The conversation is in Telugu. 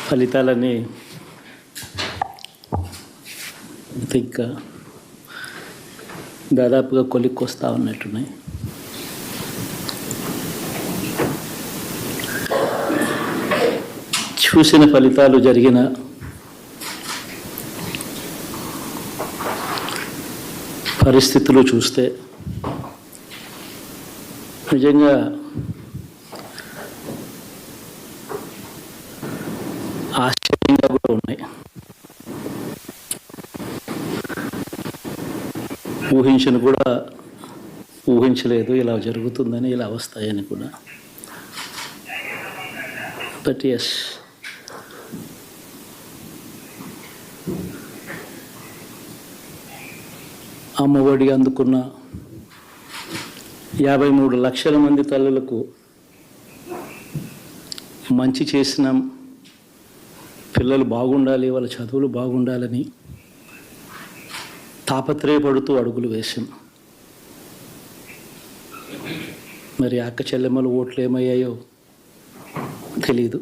ఫలితాలని ఇంకా దాదాపుగా కొలిక్కి వస్తూ ఉన్నట్టున్నాయి. చూసిన ఫలితాలు జరిగిన పరిస్థితులు చూస్తే నిజంగా ఆశ్చర్యంగా కూడా ఉన్నాయి. ఊహించలేదు ఇలా జరుగుతుందని, ఇలా వస్తాయని కూడా. బట్ ఎస్, అమ్మఒడి అందుకున్న 53 లక్షల మంది తల్లులకు మంచి చేసిన, పిల్లలు బాగుండాలి, వాళ్ళ చదువులు బాగుండాలని తాపత్రయపడుతూ అడుగులు వేసాం. మరి అక్క చెల్లెమ్మల ఓట్లు ఏమయ్యాయో తెలీదు.